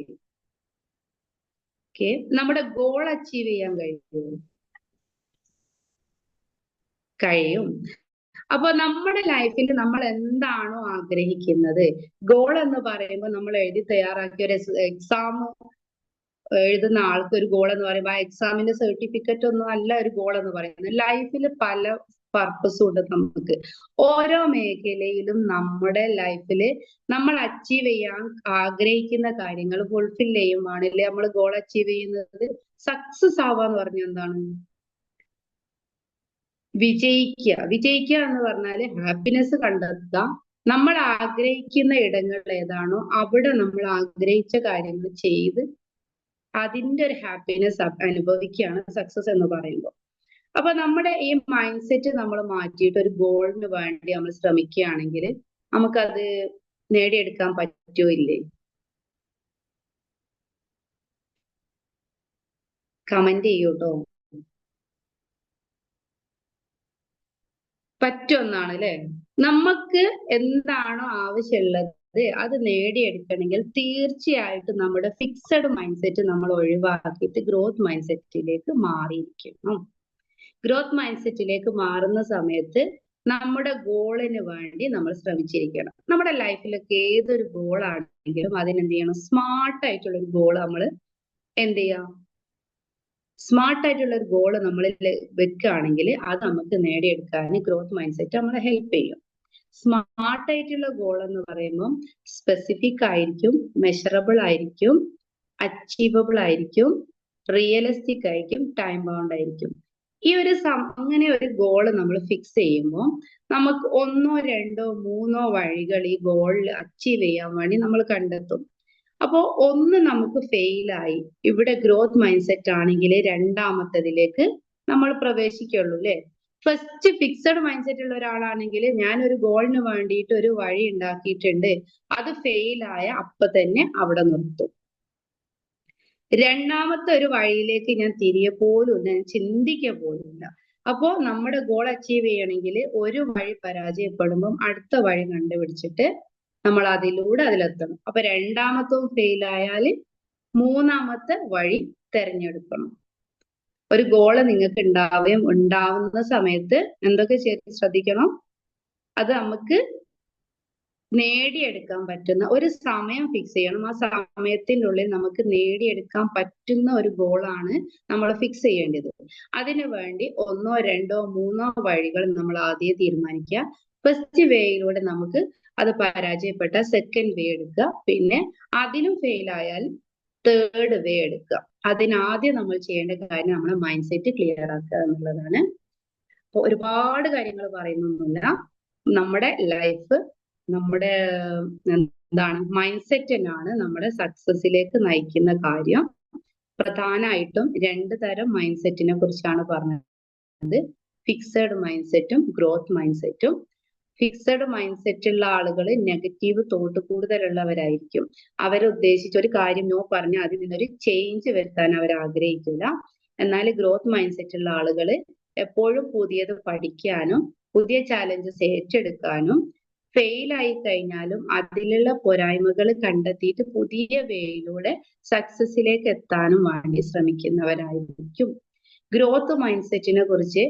ഓക്കെ, നമ്മുടെ ഗോൾ അച്ചീവ് ചെയ്യാൻ കഴിയുമോ? കഴിയും. അപ്പൊ നമ്മുടെ ലൈഫിൽ നമ്മൾ എന്താണോ ആഗ്രഹിക്കുന്നത്, ഗോൾ എന്ന് പറയുമ്പോൾ നമ്മൾ എഴുതി തയ്യാറാക്കിയ ഒരു എക്സാം എഴുതുന്ന ആൾക്ക് ഒരു ഗോൾ എന്ന് പറയുമ്പോൾ ആ എക്സാമിന്റെ സർട്ടിഫിക്കറ്റ് ഒന്നും അല്ല ഒരു ഗോൾ എന്ന് പറയുന്നത്. ലൈഫിൽ പല പർപ്പസും ഉണ്ട് നമുക്ക്. ഓരോ മേഖലയിലും നമ്മുടെ ലൈഫിൽ നമ്മൾ അച്ചീവ് ചെയ്യാൻ ആഗ്രഹിക്കുന്ന കാര്യങ്ങൾ ഫുൾഫിൽ ചെയ്യുവാണല്ലേ നമ്മൾ ഗോൾ അച്ചീവ് ചെയ്യുന്നത്. സക്സസ് ആവാന്ന് പറഞ്ഞ എന്താണ്? വിജയിക്കുക എന്ന് പറഞ്ഞാല് ഹാപ്പിനെസ് കണ്ടെത്തുക. നമ്മൾ ആഗ്രഹിക്കുന്ന ഇടങ്ങൾ ഏതാണോ അവിടെ നമ്മൾ ആഗ്രഹിച്ച കാര്യങ്ങൾ ചെയ്ത് അതിന്റെ ഒരു ഹാപ്പിനെസ് അനുഭവിക്കുകയാണ് സക്സസ് എന്ന് പറയുമ്പോൾ. അപ്പൊ നമ്മുടെ ഈ മൈൻഡ് സെറ്റ് നമ്മൾ മാറ്റിയിട്ട് ഒരു ഗോളിന് വേണ്ടി നമ്മൾ ശ്രമിക്കുകയാണെങ്കിൽ നമുക്കത് നേടിയെടുക്കാൻ പറ്റുമോ ഇല്ലേ? കമന്റ് ചെയ്യൂട്ടോ. പറ്റുമെന്നാണ് അല്ലെ. നമുക്ക് എന്താണോ ആവശ്യമുള്ളത് അത് നേടിയെടുക്കണമെങ്കിൽ തീർച്ചയായിട്ടും നമ്മുടെ ഫിക്സഡ് മൈൻഡ് സെറ്റ് നമ്മൾ ഒഴിവാക്കിയിട്ട് ഗ്രോത്ത് മൈൻഡ് സെറ്റിലേക്ക് മാറിയിരിക്കണം. ഗ്രോത്ത് മൈൻഡ് സെറ്റിലേക്ക് മാറുന്ന സമയത്ത് നമ്മുടെ ഗോളിന് വേണ്ടി നമ്മൾ ശ്രമിച്ചിരിക്കണം. നമ്മുടെ ലൈഫിലൊക്കെ ഏതൊരു ഗോൾ ആണെങ്കിലും അതിനെന്ത് ചെയ്യണം? സ്മാർട്ട് ആയിട്ടുള്ള ഒരു ഗോൾ നമ്മൾ എന്ത് ചെയ്യാം? സ്മാർട്ട് ആയിട്ടുള്ള ഒരു ഗോൾ നമ്മൾ വെക്കുകയാണെങ്കിൽ അത് നമുക്ക് നേടിയെടുക്കാൻ ഗ്രോത്ത് മൈൻഡ് സെറ്റ് നമ്മളെ ഹെൽപ്പ് ചെയ്യും. സ്മാർട്ട് ആയിട്ടുള്ള ഗോൾ എന്ന് പറയുമ്പോൾ സ്പെസിഫിക് ആയിരിക്കും, മെഷറബിൾ ആയിരിക്കും, അച്ചീവബിൾ ആയിരിക്കും, റിയലിസ്റ്റിക് ആയിരിക്കും, ടൈം ബൗണ്ട് ആയിരിക്കും. ഈ ഒരു അങ്ങനെ ഒരു ഗോള് നമ്മൾ ഫിക്സ് ചെയ്യുമ്പോൾ നമുക്ക് ഒന്നോ രണ്ടോ മൂന്നോ വഴികൾ ഈ ഗോളിൽ അച്ചീവ് ചെയ്യാൻ വേണ്ടി നമ്മൾ കണ്ടെത്തും. അപ്പോ ഒന്ന് നമുക്ക് ഫെയിലായി, ഇവിടെ ഗ്രോത്ത് മൈൻഡ് സെറ്റ് ആണെങ്കിൽ രണ്ടാമത്തതിലേക്ക് നമ്മൾ പ്രവേശിക്കുള്ളൂ അല്ലെ. ഫസ്റ്റ് ഫിക്സഡ് മൈൻഡ് സെറ്റ് ഉള്ള ഒരാളാണെങ്കിൽ ഞാൻ ഒരു ഗോളിന് വേണ്ടിയിട്ട് ഒരു വഴി ഉണ്ടാക്കിയിട്ടുണ്ട്, അത് ഫെയിലായ അപ്പൊ തന്നെ അവിടെ നിർത്തും. രണ്ടാമത്തെ ഒരു വഴിയിലേക്ക് ഞാൻ തിരികെ പോലും ഞാൻ ചിന്തിക്കുക പോലുമില്ല. അപ്പോ നമ്മുടെ ഗോൾ അച്ചീവ് ചെയ്യണമെങ്കിൽ ഒരു വഴി പരാജയപ്പെടുമ്പം അടുത്ത വഴി കണ്ടുപിടിച്ചിട്ട് നമ്മൾ അതിലെത്തണം. അപ്പൊ രണ്ടാമത്തവും ഫെയിൽ ആയാൽ മൂന്നാമത്തെ വഴി തെരഞ്ഞെടുക്കണം. ഒരു ഗോള് നിങ്ങൾക്ക് ഉണ്ടാവുന്ന സമയത്ത് എന്തൊക്കെ ശ്രദ്ധിക്കണം? അത് നമുക്ക് നേടിയെടുക്കാൻ പറ്റുന്ന ഒരു സമയം ഫിക്സ് ചെയ്യണം. ആ സമയത്തിനുള്ളിൽ നമുക്ക് നേടിയെടുക്കാൻ പറ്റുന്ന ഒരു ഗോളാണ് നമ്മൾ ഫിക്സ് ചെയ്യേണ്ടത്. അതിനു വേണ്ടി ഒന്നോ രണ്ടോ മൂന്നോ വഴികൾ നമ്മൾ ആദ്യം തീരുമാനിക്കുക. ഫസ്റ്റ് വേയിലൂടെ നമുക്ക് അത് പരാജയപ്പെട്ട സെക്കൻഡ് വേ എടുക്കുക, പിന്നെ അതിലും ഫെയിൽ ആയാൽ തേർഡ് വേ എടുക്കുക. അതിനാദ്യം നമ്മൾ ചെയ്യേണ്ട കാര്യം നമ്മുടെ മൈൻഡ് സെറ്റ് ക്ലിയർ ആക്കുക എന്നുള്ളതാണ്. അപ്പൊ ഒരുപാട് കാര്യങ്ങൾ പറയുന്നൊന്നുമില്ല. നമ്മുടെ ലൈഫ്, നമ്മുടെ എന്താണ് മൈൻഡ് സെറ്റ് തന്നെയാണ് നമ്മുടെ സക്സസിലേക്ക് നയിക്കുന്ന കാര്യം. പ്രധാനമായിട്ടും 2 തരം മൈൻഡ് സെറ്റിനെ കുറിച്ചാണ് പറഞ്ഞത്. ഫിക്സഡ് മൈൻഡ് സെറ്റും ഗ്രോത്ത് മൈൻഡ് സെറ്റും. ഫിക്സഡ് മൈൻഡ് സെറ്റ് ഉള്ള ആളുകൾ നെഗറ്റീവ് തോട്ട് കൂടുതലുള്ളവരായിരിക്കും. അവരുദ്ദേശിച്ച ഒരു കാര്യം നോ പറഞ്ഞാൽ അതിൽ നിന്നൊരു ചേഞ്ച് വരുത്താൻ അവർ ആഗ്രഹിക്കില്ല. എന്നാൽ ഗ്രോത്ത് മൈൻഡ് സെറ്റ് ഉള്ള ആളുകൾ എപ്പോഴും പുതിയത് പഠിക്കാനും പുതിയ ചാലഞ്ചസ് ഏറ്റെടുക്കാനും ഫെയിൽ ആയി കഴിഞ്ഞാലും അതിലുള്ള പോരായ്മകൾ കണ്ടെത്തിയിട്ട് പുതിയ വേയിലൂടെ സക്സസിലേക്ക് എത്താനും വേണ്ടി ശ്രമിക്കുന്നവരായിരിക്കും. ഗ്രോത്ത് മൈൻഡ് സെറ്റിനെ കുറിച്ച്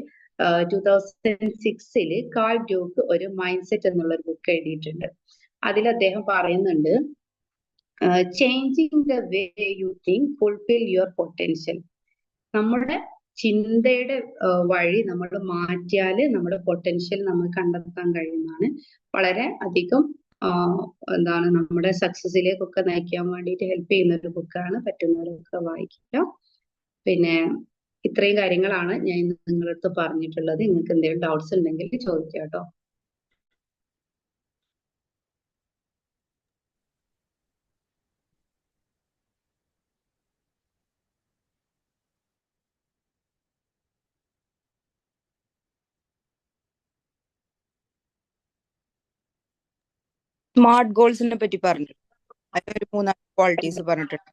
2006 കാൾ ഡ്യൂക്ക് ഒരു മൈൻഡ് സെറ്റ് എന്നുള്ള ഒരു ബുക്ക് എഴുതിയിട്ടുണ്ട്. അതിൽ അദ്ദേഹം പറയുന്നുണ്ട്, changing the way you think fulfil your potential. നമ്മുടെ ചിന്തയുടെ വഴി നമ്മൾ മാറ്റിയാൽ നമ്മുടെ പൊട്ടൻഷ്യൽ നമ്മൾ കണ്ടെത്താൻ കഴിയുന്നതാണ്. വളരെ അധികം എന്താണ് നമ്മുടെ സക്സസിലേക്കൊക്കെ നയിക്കാൻ വേണ്ടിയിട്ട് ഹെൽപ്പ് ചെയ്യുന്ന ഒരു ബുക്കാണ്. പറ്റുന്നവരൊക്കെ വായിക്കുക. പിന്നെ ഇത്രയും കാര്യങ്ങളാണ് ഞാൻ ഇന്ന് നിങ്ങളുടെ അടുത്ത് പറഞ്ഞിട്ടുള്ളത്. നിങ്ങൾക്ക് എന്തെങ്കിലും ഡൗട്ട്സ് ഉണ്ടെങ്കിൽ ചോദിക്കാം കേട്ടോ. സ്മാർട്ട് ഗോൾസിനെ പറ്റി പറഞ്ഞു. അതിനൊരു 3 ക്വാളിറ്റീസ് പറഞ്ഞിട്ടുണ്ട്.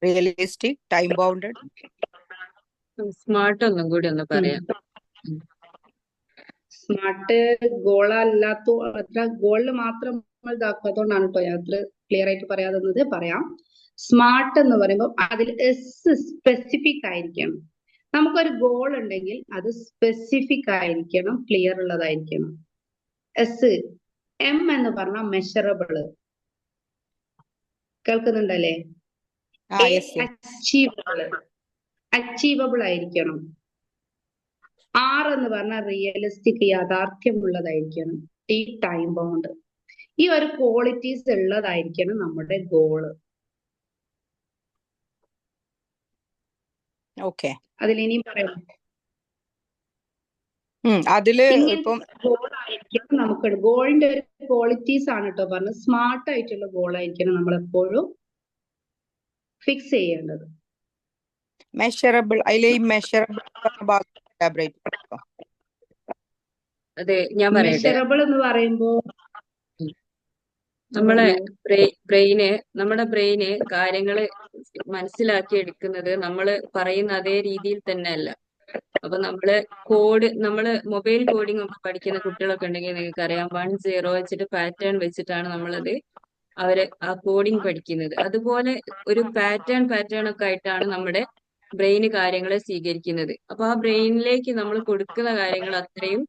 Realistic, time bounded. സ്മാർട്ട് ഒന്നും കൂടി ഒന്ന് പറയാം. സ്മാർട്ട് ഗോളല്ലാത്ത അത്ര ഗോളിൽ മാത്രം ഇതാക്കാത്തതുകൊണ്ടാണ് കേട്ടോ ഞാൻ അത്ര ക്ലിയർ ആയിട്ട് പറയാതെന്നത്. പറയാം. സ്മാർട്ട് എന്ന് പറയുമ്പോൾ അതിൽ സ്പെസിഫിക് ആയിരിക്കണം. നമുക്കൊരു ഗോൾ ഉണ്ടെങ്കിൽ അത് സ്പെസിഫിക് ആയിരിക്കണം, ക്ലിയർ ഉള്ളതായിരിക്കണം. എം എന്ന് പറഞ്ഞാൽ മെഷറബിള്. കേൾക്കുന്നുണ്ടല്ലേ? അച്ചീവബിൾ ആയിരിക്കണം. ആർ എന്ന് പറഞ്ഞാൽ റിയലിസ്റ്റിക്, യാഥാർത്ഥ്യമുള്ളതായിരിക്കണം. Time bound. ഈ ഒരു ക്വാളിറ്റീസ് ഉള്ളതായിരിക്കണം നമ്മുടെ ഗോള്. ഓക്കെ, അതിലിനിയും പറയാം. അതില് ഇപ്പം ഗോളായിരിക്കണം നമുക്ക്. ഗോളിന്റെ ഒരു ക്വാളിറ്റീസ് ആണ് കേട്ടോ പറഞ്ഞത്. സ്മാർട്ട് ആയിട്ടുള്ള ഗോളായിരിക്കണം നമ്മൾ എപ്പോഴും ഫിക്സ് ചെയ്യേണ്ടത്. മെഷറബിൾ, അതിലെ ഈ മെഷറബിൾ അതെ, ഞാൻ പറയട്ടെ. മെഷറബിൾ എന്ന് പറയുമ്പോ നമ്മുടെ ബ്രെയിന് കാര്യങ്ങള് മനസ്സിലാക്കി എടുക്കുന്നത് നമ്മള് പറയുന്ന അതേ രീതിയിൽ തന്നെ അല്ല. അപ്പൊ നമ്മള് മൊബൈൽ കോഡിംഗ് ഒക്കെ പഠിക്കുന്ന കുട്ടികളൊക്കെ ഉണ്ടെങ്കിൽ നിങ്ങൾക്ക് അറിയാം, 1 0 വെച്ചിട്ട് പാറ്റേൺ വെച്ചിട്ടാണ് അവര് ആ കോഡിംഗ് പഠിക്കുന്നത്. അതുപോലെ ഒരു പാറ്റേൺ ഒക്കെ ആയിട്ടാണ് നമ്മുടെ ബ്രെയിന് കാര്യങ്ങളെ സ്വീകരിക്കുന്നത്. അപ്പൊ ആ ബ്രെയിനിലേക്ക് നമ്മൾ കൊടുക്കുന്ന കാര്യങ്ങൾ അത്രയും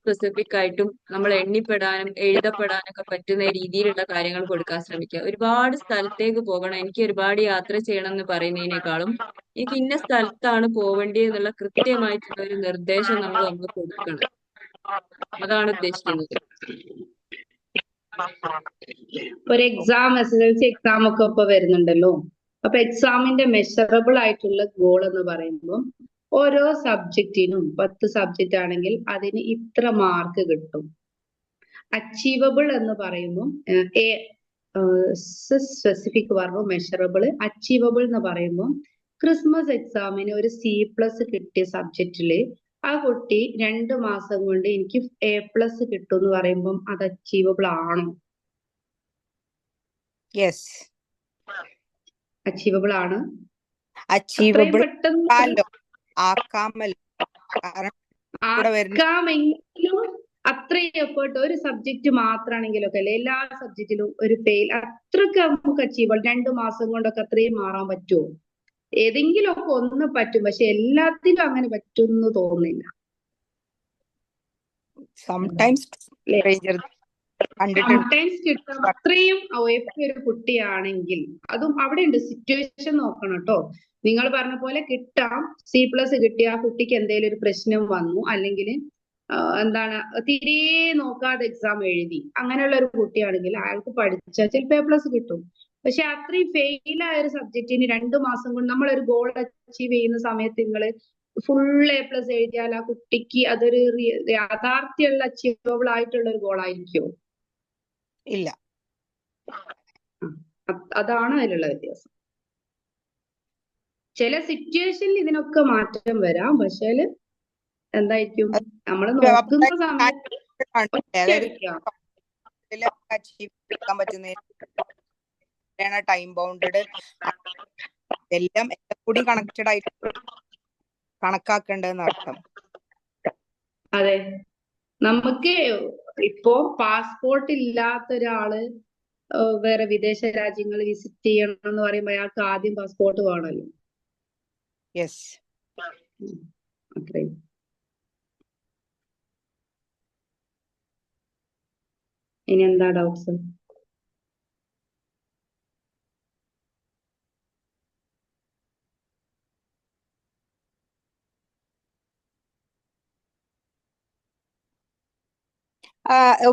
സ്പെസിഫിക് ആയിട്ടും നമ്മൾ എണ്ണിപ്പെടാനും എഴുതപ്പെടാനും ഒക്കെ പറ്റുന്ന രീതിയിലുള്ള കാര്യങ്ങൾ കൊടുക്കാൻ ശ്രമിക്കുക. ഒരുപാട് സ്ഥലത്തേക്ക് പോകണം, എനിക്ക് ഒരുപാട് യാത്ര ചെയ്യണം എന്ന് പറയുന്നതിനേക്കാളും എനിക്ക് ഇന്ന സ്ഥലത്താണ് പോവേണ്ടത് എന്നുള്ള കൃത്യമായിട്ടുള്ള ഒരു നിർദ്ദേശം നമ്മൾ കൊടുക്കണം. അതാണ് ഉദ്ദേശിക്കുന്നത്. ഒരു എക്സാം, SSLC എക്സാം ഒക്കെ ഇപ്പൊ വരുന്നുണ്ടല്ലോ. അപ്പൊ എക്സാമിന്റെ മെഷറബിൾ ആയിട്ടുള്ള ഗോൾ എന്ന് പറയുമ്പോൾ ഓരോ സബ്ജക്റ്റിനും 10 സബ്ജക്റ്റ് ആണെങ്കിൽ അതിന് ഇത്ര മാർക്ക് കിട്ടും. അച്ചീവബിൾ എന്ന് പറയുമ്പോൾ സ്പെസിഫിക് പറഞ്ഞു, മെഷറബിൾ. അച്ചീവബിൾ എന്ന് പറയുമ്പോൾ ക്രിസ്മസ് എക്സാമിന് ഒരു C+ കിട്ടിയ സബ്ജക്റ്റില് ആ കുട്ടി 2 മാസം കൊണ്ട് എനിക്ക് A+ കിട്ടും എന്ന് പറയുമ്പോൾ അത് അച്ചീവബിൾ ആണോ? അച്ചീവബിൾ ആണ്. അച്ചീവബിൾ ആക്കാമെങ്കിലും അത്രയും എഫേർട്ട് ഒരു സബ്ജക്റ്റ് മാത്രമാണെങ്കിലൊക്കെ അല്ലെ, എല്ലാ സബ്ജക്റ്റിലും ഒരു ഫെയിൽ അത്രക്ക് നമുക്ക് അച്ചീവബിൾ. 2 മാസം കൊണ്ടൊക്കെ അത്രയും മാറാൻ പറ്റുമോ? ഏതെങ്കിലും ഒക്കെ ഒന്ന് പറ്റും, പക്ഷെ എല്ലാത്തിലും അങ്ങനെ പറ്റുമെന്ന് തോന്നുന്നില്ല. സംടൈംസ് കിട്ടാൻ അത്രയും ഒരു കുട്ടിയാണെങ്കിൽ അതും അവിടെ ഉണ്ട്. സിറ്റുവേഷൻ നോക്കണം കേട്ടോ. നിങ്ങൾ പറഞ്ഞ പോലെ കിട്ടാം, C+ കിട്ടിയ ആ കുട്ടിക്ക് എന്തെങ്കിലും ഒരു പ്രശ്നം വന്നു, അല്ലെങ്കിൽ എന്താണ് തീരെ നോക്കാതെ എക്സാം എഴുതി, അങ്ങനെയുള്ള ഒരു കുട്ടിയാണെങ്കിൽ അയാൾക്ക് പഠിച്ചാൽ ചിലപ്പോൾ A+ കിട്ടും. പക്ഷെ അത്രയും ഫെയിലായ ഒരു സബ്ജക്റ്റിന് 2 മാസം കൊണ്ട് നമ്മളൊരു ഗോൾ അച്ചീവ് ചെയ്യുന്ന സമയത്ത് നിങ്ങൾ ഫുൾ A+ എഴുതിയാൽ ആ കുട്ടിക്ക് അതൊരു യാഥാർത്ഥ്യമുള്ള അച്ചീവബിൾ ആയിട്ടുള്ള ഒരു ഗോൾ ആയിരിക്കുമോ? ഇല്ല. അതാണ് അതിലുള്ള വ്യത്യാസം. ചില സിറ്റുവേഷനിൽ ഇതിനൊക്കെ മാറ്റം വരാം, പക്ഷേ എന്തായിരിക്കും നമ്മൾ അപ്പൊ നോക്കുന്ന സമയത്ത് ഒറ്റ അതായത് വെക്കാം. അച്ചീവ് ചെയ്യാൻ പറ്റുന്ന ടൈം ബൗണ്ടഡ് എല്ലാം കൂടി കണക്റ്റഡ് ആയിട്ട് കണക്കാക്കേണ്ടതെന്ന് അർത്ഥം. അതെ, നമുക്ക് ഇപ്പോ പാസ്പോർട്ട് ഇല്ലാത്ത ഒരാള് വേറെ വിദേശ രാജ്യങ്ങൾ വിസിറ്റ് ചെയ്യണം എന്ന് പറയുമ്പോൾ അയാൾക്ക് ആദ്യം പാസ്പോർട്ട് വേണമല്ലോ. യെസ്. അത്രയും. ഇനി എന്താ ഡൗട്ട്സ്?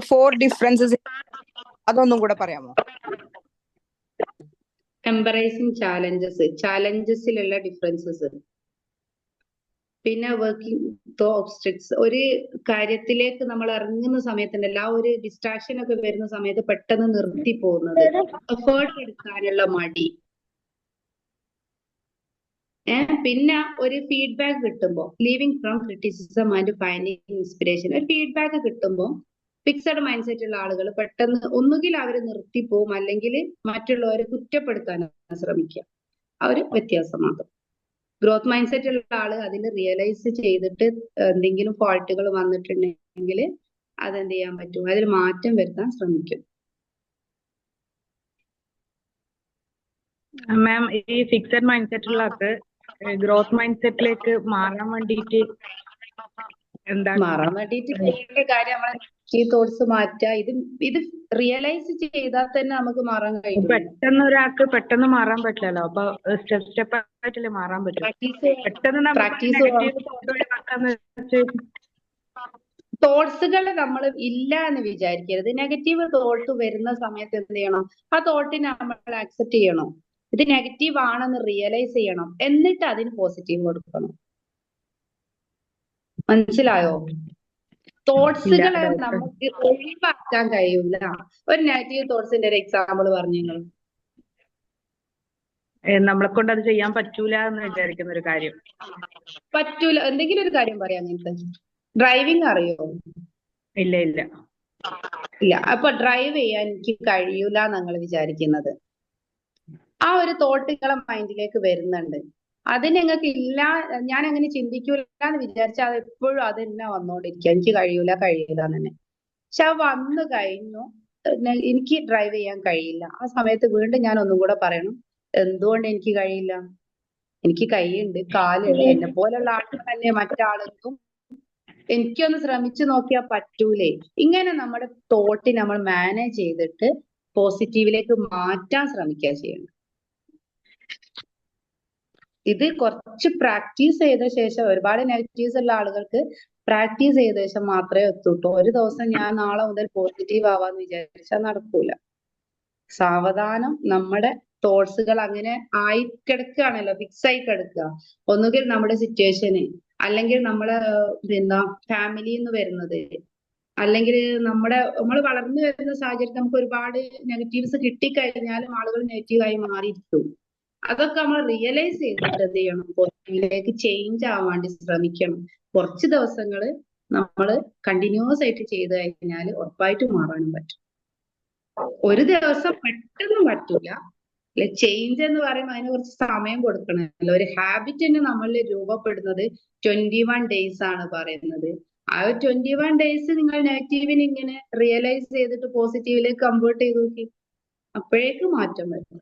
ഫോർ ഡിഫറൻസസ് അതൊന്നും കൂടെ പറയാമോ? എംബ്രേസിങ് ചാലഞ്ചസിലുള്ള ഡിഫറൻസസ്, പിന്നെ വർക്കിംഗ് ദോ ഒബ്സ്ട്രിക്സ്. ഒരു കാര്യത്തിലേക്ക് നമ്മൾ ഇറങ്ങുന്ന സമയത്തുണ്ടല്ലോ, ആ ഒരു ഡിസ്ട്രാക്ഷൻ ഒക്കെ വരുന്ന സമയത്ത് പെട്ടെന്ന് നിർത്തി പോകുന്നത്, എഫേർട്ട് എടുക്കാനുള്ള മടി. പിന്നെ ഒരു ഫീഡ്ബാക്ക് കിട്ടുമ്പോൾ leaving from criticism and finding inspiration. ഒരു ഫീഡ്ബാക്ക് കിട്ടുമ്പോൾ ഫിക്സഡ് മൈൻഡ് സെറ്റ് ഉള്ള ആളുകൾ പെട്ടെന്ന് ഒന്നുകിൽ അവർ നിർത്തിപ്പോവും, അല്ലെങ്കിൽ മറ്റുള്ളവരെ കുറ്റപ്പെടുത്താൻ ശ്രമിക്കുക. ആ ഒരു വ്യത്യാസം മാത്രം. ഗ്രോത്ത് മൈൻഡ് സെറ്റ് ഉള്ള ആള് അതിൽ റിയലൈസ് ചെയ്തിട്ട് എന്തെങ്കിലും ഫോൾട്ടുകൾ വന്നിട്ടുണ്ടെങ്കിൽ അതെന്ത് ചെയ്യാൻ പറ്റും, അതിൽ മാറ്റം വരുത്താൻ ശ്രമിക്കും. മാം, ഈ ഫിക്സഡ് മൈൻഡ് സെറ്റ് ഉള്ള ആൾക്ക് ഗ്രോത്ത് മൈൻഡ് സെറ്റിലേക്ക് മാറാൻ വേണ്ടിയിട്ട് മാറാൻ വേണ്ടിയിട്ട് ചെയ്യേണ്ട കാര്യം നമ്മളെ നെഗറ്റീവ് തോട്ട്സ് മാറ്റുക. ഇത് റിയലൈസ് ചെയ്താൽ തന്നെ നമുക്ക് മാറാൻ കഴിയും. പെട്ടെന്ന് ഒരാൾക്ക് പെട്ടെന്ന് മാറാൻ പറ്റില്ലല്ലോ, അപ്പൊ സ്റ്റെപ്പ് സ്റ്റെപ്പ് ആയിട്ടല്ലേ മാറാൻ പറ്റും. പെട്ടെന്ന് തോട്ട്സുകൾ നമ്മൾ ഇല്ല എന്ന് വിചാരിക്കരുത്. നെഗറ്റീവ് തോട്ട് വരുന്ന സമയത്ത് എന്ത് ചെയ്യണം, ആ തോട്ടിനെ നമ്മൾ ആക്സെപ്റ്റ് ചെയ്യണം. ഇത് നെഗറ്റീവ് ആണെന്ന് റിയലൈസ് ചെയ്യണം, എന്നിട്ട് അതിന് പോസിറ്റീവ് കൊടുക്കണം. മനസ്സിലായോ? തോട്ട്സുകളെ നമുക്ക് ഒഴിവാക്കാൻ കഴിയൂല. ഒരു നെഗറ്റീവ് തോട്ട്സിന്റെ ഒരു എക്സാമ്പിൾ പറഞ്ഞു. നമ്മളെ കൊണ്ട് അത് ചെയ്യാൻ പറ്റൂല എന്ന് വിചാരിക്കുന്ന ഒരു കാര്യം. പറ്റൂല, എന്തെങ്കിലും ഒരു കാര്യം പറയാം. നിങ്ങൾക്ക് ഡ്രൈവിംഗ് അറിയോ? ഇല്ല ഇല്ല ഇല്ല. അപ്പൊ ഡ്രൈവ് ചെയ്യാൻ എനിക്ക് കഴിയൂല നിങ്ങൾ വിചാരിക്കുന്നത്, ആ ഒരു തോട്ട് നിങ്ങളെ മൈൻഡിലേക്ക് വരുന്നുണ്ട്. അത് നിങ്ങൾക്ക് ഇല്ല, ഞാൻ അങ്ങനെ ചിന്തിക്കൂല എന്ന് വിചാരിച്ചാൽ അത് എപ്പോഴും അത് തന്നെ വന്നോണ്ടിരിക്കുക, എനിക്ക് കഴിയൂല തന്നെ. പക്ഷെ അത് വന്നു കഴിഞ്ഞു, എനിക്ക് ഡ്രൈവ് ചെയ്യാൻ കഴിയില്ല. ആ സമയത്ത് വീണ്ടും ഞാൻ ഒന്നും കൂടെ പറയണം, എന്തുകൊണ്ട് എനിക്ക് കഴിയില്ല? എനിക്ക് കൈയുണ്ട്, കാലുണ്ട്, എന്നെ പോലുള്ള ആളുകളല്ലേ മറ്റാളുകൾക്കും, എനിക്കൊന്ന് ശ്രമിച്ചു നോക്കിയാൽ പറ്റൂലേ? ഇങ്ങനെ നമ്മുടെ തോട്ട് നമ്മൾ മാനേജ് ചെയ്തിട്ട് പോസിറ്റീവിലേക്ക് മാറ്റാൻ ശ്രമിക്കുക ചെയ്യണം. ഇത് കുറച്ച് പ്രാക്ടീസ് ചെയ്ത ശേഷം, ഒരുപാട് നെഗറ്റീവ്സ് ഉള്ള ആളുകൾക്ക് പ്രാക്ടീസ് ചെയ്ത ശേഷം മാത്രമേ എത്തൂട്ടോ. ഒരു ദിവസം ഞാൻ നാളെ മുതൽ പോസിറ്റീവ് ആവാന്ന് വിചാരിച്ചാൽ നടക്കൂല. സാവധാനം നമ്മുടെ തോട്ട്സുകൾ അങ്ങനെ ആയി കിടക്കുകയാണല്ലോ, ഫിക്സ് ആയി കിടക്കുക. ഒന്നുകിൽ നമ്മുടെ സിറ്റുവേഷന്, അല്ലെങ്കിൽ നമ്മളെ ഫാമിലിയിൽ നിന്ന് വരുന്നത്, അല്ലെങ്കിൽ നമ്മൾ വളർന്നു വരുന്ന സാഹചര്യത്തിൽ നമുക്ക് ഒരുപാട് നെഗറ്റീവ്സ് കിട്ടിക്കഴിഞ്ഞാലും ആളുകൾ നെഗറ്റീവായി മാറിയിരിക്കും. അതൊക്കെ നമ്മൾ റിയലൈസ് ചെയ്തിട്ട് എന്ത് ചെയ്യണം, പോസിറ്റീവിലേക്ക് ചേഞ്ച് ആവാൻ വേണ്ടി ശ്രമിക്കണം. കുറച്ച് ദിവസങ്ങൾ നമ്മൾ കണ്ടിന്യൂസ് ആയിട്ട് ചെയ്ത് കഴിഞ്ഞാൽ ഉറപ്പായിട്ട് മാറാനും പറ്റും. ഒരു ദിവസം പെട്ടെന്ന് പറ്റില്ല. അല്ലെ, ചേഞ്ച് എന്ന് പറയുമ്പോൾ അതിന് കുറച്ച് സമയം കൊടുക്കണമല്ലോ. ഒരു ഹാബിറ്റ് തന്നെ നമ്മളിൽ രൂപപ്പെടുന്നത് 21 days ആണ് പറയുന്നത്. ആ 21 days നിങ്ങൾ നെഗറ്റീവിന് ഇങ്ങനെ റിയലൈസ് ചെയ്തിട്ട് പോസിറ്റീവിലേക്ക് കൺവേർട്ട് ചെയ്ത് നോക്കി, അപ്പോഴേക്ക് മാറ്റം വരും.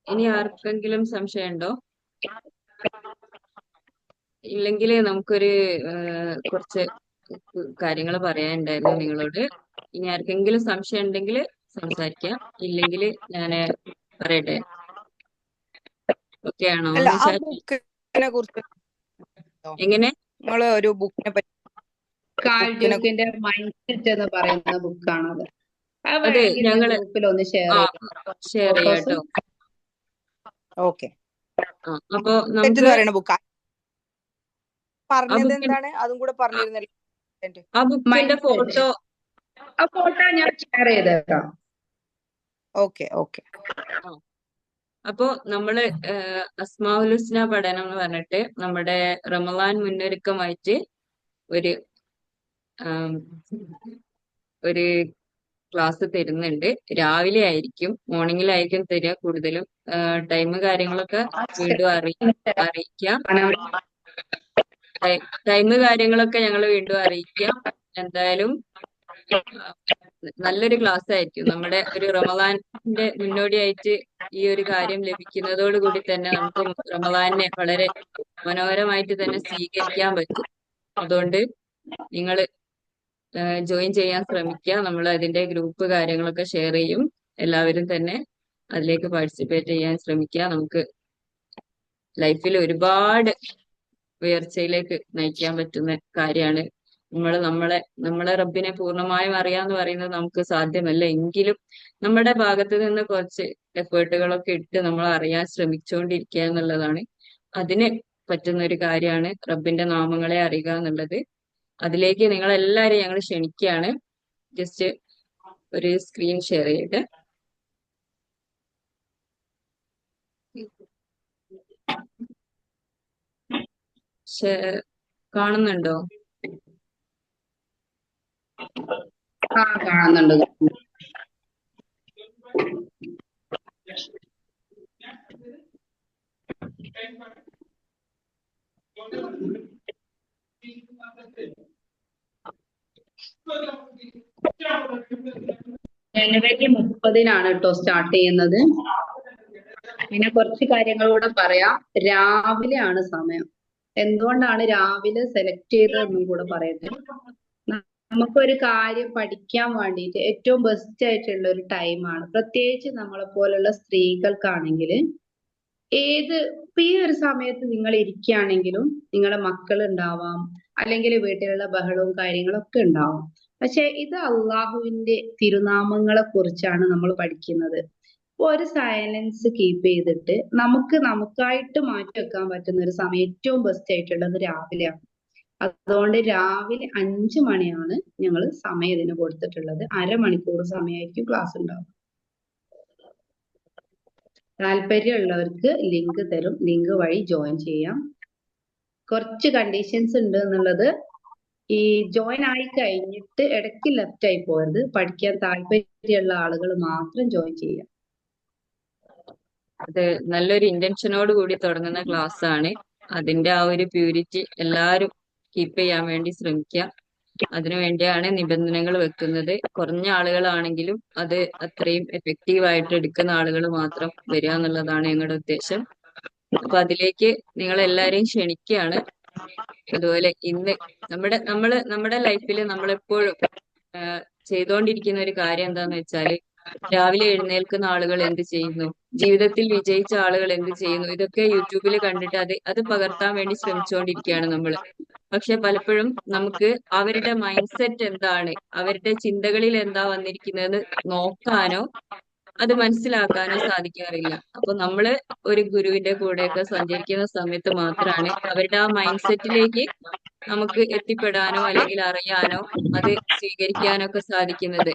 ഇനി ആർക്കെങ്കിലും സംശയമുണ്ടോ? ഇല്ലെങ്കിൽ നമുക്കൊരു കുറച്ച് കാര്യങ്ങൾ പറയാനുണ്ടായിരുന്നു നിങ്ങളോട്. ഇനി ആർക്കെങ്കിലും സംശയം ഉണ്ടെങ്കിൽ സംസാരിക്കാം, ഇല്ലെങ്കിൽ ഞാൻ പറയട്ടെ. ഓക്കെ ആണോ? എങ്ങനെ? നിങ്ങൾ ഒരു ബുക്കിനെ പറ്റി, കാൾ ഡ്യൂക്കിന്റെ മൈൻഡ് സെറ്റ് എന്ന് പറയുന്ന ബുക്കാണത്. അതെ, ഞങ്ങള് ഗ്രൂപ്പിലൊന്ന് ഷെയർ ചെയ്യാം കേട്ടോ. ഓക്കെ. അപ്പൊ നമുക്ക് ബുക്ക് പറഞ്ഞത് എന്താണ് അതും കൂടെ പറഞ്ഞിരുന്നല്ലോ. ആ ബുക്കിന്റെ ഫോട്ടോ ഞാൻ ഷെയർ ചെയ്തേക്കാം. Okay okay. ആ. അപ്പോ നമ്മള് അസ്മാഉൽ ഹുസ്ന പഠനം എന്ന് പറഞ്ഞിട്ട് നമ്മുടെ റമളാൻ മുന്നൊരുക്കമായിട്ട് ഒരു ആം, ഒരു ക്ലാസ് തരുന്നുണ്ട്. രാവിലെ ആയിരിക്കും, മോർണിംഗിലായിരിക്കും തരിക കൂടുതലും. ടൈം കാര്യങ്ങളൊക്കെ വീണ്ടും അറിയിക്കാം. ടൈം കാര്യങ്ങളൊക്കെ ഞങ്ങൾ വീണ്ടും അറിയിക്കാം. എന്തായാലും നല്ലൊരു ക്ലാസ് ആയിരിക്കും. നമ്മുടെ ഒരു റമളാന്റെ മുന്നോടിയായിട്ട് ഈ ഒരു കാര്യം ലഭിക്കുന്നതോട് കൂടി തന്നെ നമുക്ക് റമളാനെ വളരെ മനോഹരമായിട്ട് തന്നെ സ്വീകരിക്കാൻ പറ്റും. അതുകൊണ്ട് നിങ്ങൾ ജോയിൻ ചെയ്യാൻ ശ്രമിക്കുക. നമ്മൾ അതിന്റെ ഗ്രൂപ്പ് കാര്യങ്ങളൊക്കെ ഷെയർ ചെയ്യും. എല്ലാവരും തന്നെ അതിലേക്ക് പാർട്ടിസിപ്പേറ്റ് ചെയ്യാൻ ശ്രമിക്കുക. നമുക്ക് ലൈഫിൽ ഒരുപാട് ഉയർച്ചയിലേക്ക് നയിക്കാൻ പറ്റുന്ന കാര്യമാണ്. നമ്മളെ റബ്ബിനെ പൂർണ്ണമായും അറിയാന്ന് പറയുന്നത് നമുക്ക് സാധ്യമല്ല. എങ്കിലും നമ്മുടെ ഭാഗത്ത് നിന്ന് കുറച്ച് എഫേർട്ടുകളൊക്കെ ഇട്ട് നമ്മൾ അറിയാൻ ശ്രമിച്ചുകൊണ്ടിരിക്കുക എന്നുള്ളതാണ്. അതിന് പറ്റുന്ന ഒരു കാര്യമാണ് റബ്ബിന്റെ നാമങ്ങളെ അറിയുക എന്നുള്ളത്. അതിലേക്ക് നിങ്ങളെല്ലാവരെയും ഞങ്ങൾ ക്ഷണിക്കുകയാണ്. ജസ്റ്റ് ഒരു സ്ക്രീൻ ഷെയർ ചെയ്തിട്ട് കാണുന്നുണ്ടോ? കാണുന്നുണ്ട്. ജനുവരി 30-നാണ് കേട്ടോ സ്റ്റാർട്ട് ചെയ്യുന്നത്. പിന്നെ കുറച്ച് കാര്യങ്ങൾ കൂടെ പറയാം. രാവിലെ ആണ് സമയം. എന്തുകൊണ്ടാണ് രാവിലെ സെലക്ട് ചെയ്തതെന്നും കൂടെ പറയട്ടെ. നമുക്കൊരു കാര്യം പഠിക്കാൻ വേണ്ടിയിട്ട് ഏറ്റവും ബെസ്റ്റ് ആയിട്ടുള്ള ഒരു ടൈമാണ്. പ്രത്യേകിച്ച് നമ്മളെ പോലുള്ള സ്ത്രീകൾക്കാണെങ്കിൽ ഇപ്പൊ ഈ ഒരു സമയത്ത് നിങ്ങൾ ഇരിക്കുകയാണെങ്കിലും നിങ്ങളുടെ മക്കൾ ഉണ്ടാവാം, അല്ലെങ്കിൽ വീട്ടിലുള്ള ബഹളവും കാര്യങ്ങളൊക്കെ ഉണ്ടാവാം. പക്ഷെ ഇത് അള്ളാഹുവിന്റെ തിരുനാമങ്ങളെ കുറിച്ചാണ് നമ്മൾ പഠിക്കുന്നത്. ഒരു സൈലൻസ് കീപ്പ് ചെയ്തിട്ട് നമുക്കായിട്ട് മാറ്റി വെക്കാൻ പറ്റുന്ന ഒരു സമയം ഏറ്റവും ബെസ്റ്റ് ആയിട്ടുള്ളത് രാവിലെയാണ്. അതുകൊണ്ട് രാവിലെ 5 മണിയാണ് ഞങ്ങൾ സമയം ഇതിന് കൊടുത്തിട്ടുള്ളത്. അരമണിക്കൂർ സമയമായിരിക്കും ക്ലാസ് ഉണ്ടാവും. താല്പര്യമുള്ളവർക്ക് ലിങ്ക് തരും. ലിങ്ക് വഴി ജോയിൻ ചെയ്യാം. കുറച്ച് കണ്ടീഷൻസ് ഉണ്ട് എന്നുള്ളത്, ഈ ജോയിൻ ആയി കഴിഞ്ഞിട്ട് ഇടയ്ക്ക് ലെഫ്റ്റ് ആയി പോകരുത്. പഠിക്കാൻ താല്പര്യമുള്ള ആളുകൾ മാത്രം ജോയിൻ ചെയ്യാം. അത് നല്ലൊരു ഇന്റൻഷനോട് കൂടി തുടങ്ങുന്ന ക്ലാസ് ആണ്. അതിന്റെ ആ ഒരു പ്യൂരിറ്റി എല്ലാവരും കീപ്പ് ചെയ്യാൻ വേണ്ടി ശ്രമിക്കുക. അതിനുവേണ്ടിയാണ് നിബന്ധനകൾ വെക്കുന്നത്. കുറഞ്ഞ ആളുകളാണെങ്കിലും അത് അത്രയും എഫക്റ്റീവായിട്ട് എടുക്കുന്ന ആളുകൾ മാത്രം വരിക എന്നുള്ളതാണ് ഞങ്ങളുടെ ഉദ്ദേശം. അപ്പൊ അതിലേക്ക് നിങ്ങൾ എല്ലാരെയും ക്ഷണിക്കുകയാണ്. അതുപോലെ ഇന്ന് നമ്മുടെ ലൈഫിൽ നമ്മളെപ്പോഴും ചെയ്തുകൊണ്ടിരിക്കുന്ന ഒരു കാര്യം എന്താന്ന് വെച്ചാല്, രാവിലെ എഴുന്നേൽക്കുന്ന ആളുകൾ എന്ത് ചെയ്യുന്നു, ജീവിതത്തിൽ വിജയിച്ച ആളുകൾ എന്ത് ചെയ്യുന്നു, ഇതൊക്കെ യൂട്യൂബിൽ കണ്ടിട്ട് അത് പകർത്താൻ വേണ്ടി ശ്രമിച്ചുകൊണ്ടിരിക്കുകയാണ് നമ്മൾ. പക്ഷെ പലപ്പോഴും നമുക്ക് അവരുടെ മൈൻഡ് സെറ്റ് എന്താണ്, അവരുടെ ചിന്തകളിൽ എന്താ വന്നിരിക്കുന്നതെന്ന് നോക്കാനോ അത് മനസ്സിലാക്കാനോ സാധിക്കാറില്ല. അപ്പൊ നമ്മള് ഒരു ഗുരുവിന്റെ കൂടെയൊക്കെ സഞ്ചരിക്കുന്ന സമയത്ത് മാത്രമാണ് അവരുടെ ആ മൈൻഡ് സെറ്റിലേക്ക് നമുക്ക് എത്തിപ്പെടാനോ അല്ലെങ്കിൽ അറിയാനോ അത് സ്വീകരിക്കാനോ ഒക്കെ സാധിക്കുന്നത്.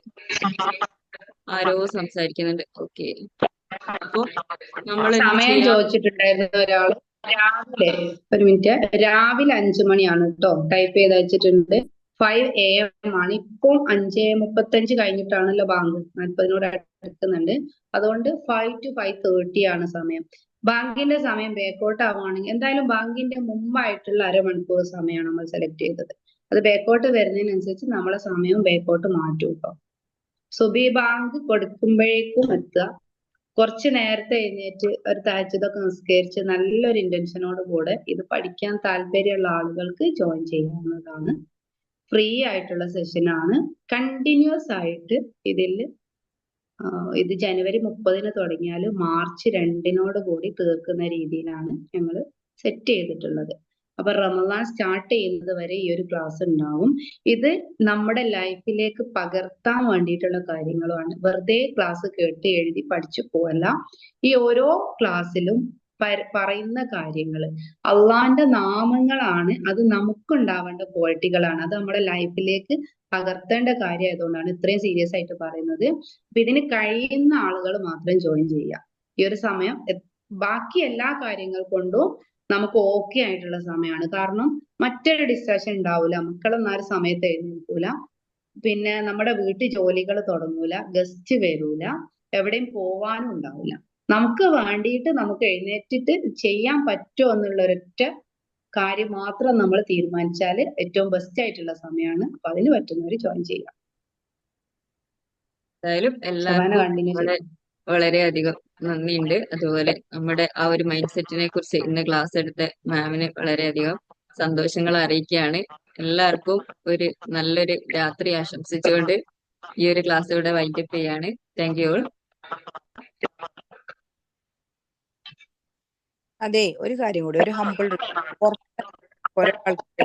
ആരോ സംസാരിക്കുന്നുണ്ട്. ഓക്കെ. അപ്പൊ നമ്മൾ എന്ത് സമയം ചെയ്യാം? ചോദിച്ചിട്ടുണ്ടായിരുന്നു ഒരാൾ. രാവിലെ ഒരു മിനിറ്റ്, രാവിലെ 5 മണിയാണ് കേട്ടോ ടൈപ്പ് ചെയ്ത് വെച്ചിട്ടുണ്ട്. 5 AM ആണ്. ഇപ്പോൾ 5:35 കഴിഞ്ഞിട്ടാണല്ലോ ബാങ്ക്, 40-നോട് അടുക്കുന്നുണ്ട്. അതുകൊണ്ട് 5 to 5:30 ആണ് സമയം. ബാങ്കിന്റെ സമയം ബാക്കോട്ട് ആവുകയാണെങ്കിൽ എന്തായാലും ബാങ്കിന്റെ മുമ്പായിട്ടുള്ള അരമണിക്കൂർ സമയമാണ് നമ്മൾ സെലക്ട് ചെയ്തത്. അത് ബാക്കോട്ട് വരുന്നതിനനുസരിച്ച് നമ്മളെ സമയവും ബാക്കോട്ട് മാറ്റും കേട്ടോ. സുബി ബാങ്ക് കൊടുക്കുമ്പോഴേക്കും എത്തുക. കുറച്ച് നേരത്തെ എഴുന്നേറ്റ് ഒരു തഹജ്ജുദൊക്കെ നിസ്കരിച്ച് നല്ലൊരു ഇന്റൻഷനോട് കൂടെ ഇത് പഠിക്കാൻ താല്പര്യമുള്ള ആളുകൾക്ക് ജോയിൻ ചെയ്യാവുന്നതാണ്. ഫ്രീ ആയിട്ടുള്ള സെഷനാണ്. കണ്ടിന്യൂസ് ആയിട്ട് ഇത് ജനുവരി 30-ന് തുടങ്ങിയാൽ മാർച്ച് 2-നോട് കൂടി തീർക്കുന്ന രീതിയിലാണ് ഞങ്ങൾ സെറ്റ് ചെയ്തിട്ടുള്ളത്. അപ്പൊ റമദാൻ സ്റ്റാർട്ട് ചെയ്യുന്നത് വരെ ഈ ഒരു ക്ലാസ് ഉണ്ടാവും. ഇത് നമ്മുടെ ലൈഫിലേക്ക് പകർത്താൻ വേണ്ടിയിട്ടുള്ള കാര്യങ്ങളുമാണ്. വെറുതെ ക്ലാസ് കേട്ട് എഴുതി പഠിച്ചു പോവല്ല. ഈ ഓരോ ക്ലാസ്സിലും പറയുന്ന കാര്യങ്ങൾ അള്ളാന്റെ നാമങ്ങളാണ്. അത് നമുക്കുണ്ടാവേണ്ട ക്വാളിറ്റികളാണ്. അത് നമ്മുടെ ലൈഫിലേക്ക് പകർത്തേണ്ട കാര്യമായതുകൊണ്ടാണ് ഇത്രയും സീരിയസ് ആയിട്ട് പറയുന്നത്. അപ്പൊ ഇതിന് കഴിയുന്ന ആളുകൾ മാത്രം ജോയിൻ ചെയ്യുക ഈ ഒരു സമയം. ബാക്കി എല്ലാ കാര്യങ്ങൾ കൊണ്ടും നമുക്ക് ഓക്കെ ആയിട്ടുള്ള സമയമാണ്. കാരണം മറ്റൊരു ഡിസ്ട്രാക്ഷൻ ഉണ്ടാവില്ല. മക്കളൊന്നും ആ ഒരു സമയത്ത് എഴുന്നേൽക്കൂല. പിന്നെ നമ്മുടെ വീട്ടിൽ ജോലികൾ തുടങ്ങൂല, ഗസ്റ്റ് വരൂല, എവിടെയും പോവാനും ഉണ്ടാവില്ല. നമുക്ക് വേണ്ടിയിട്ട് നമുക്ക് എഴുന്നേറ്റിട്ട് ചെയ്യാൻ പറ്റുമോ എന്നുള്ള ഒരൊറ്റ കാര്യം മാത്രം നമ്മൾ തീരുമാനിച്ചാൽ ഏറ്റവും ബെസ്റ്റ് ആയിട്ടുള്ള സമയമാണ്. അപ്പൊ അതിന് പറ്റുന്നവർ ജോയിൻ ചെയ്യാം. എന്തായാലും ശബാന എല്ലാവർക്കും കണ്ടിന്യൂ ചെയ്യും. വളരെയധികം നന്ദിയുണ്ട്. അതുപോലെ നമ്മുടെ ആ ഒരു മൈൻഡ് സെറ്റിനെ കുറിച്ച് ഇന്ന് ക്ലാസ് എടുത്ത മാമിന് വളരെയധികം സന്തോഷങ്ങൾ അറിയിക്കുകയാണ്. എല്ലാവർക്കും ഒരു നല്ലൊരു രാത്രി ആശംസിച്ചുകൊണ്ട് ഈ ഒരു ക്ലാസ് ഇവിടെ വൈൻഡപ്പ് ചെയ്യാണ്. Thank you all. അതെ, ഒരു കാര്യം കൂടി, ഒരു ഹമ്പിൾ ഒരാൾക്ക്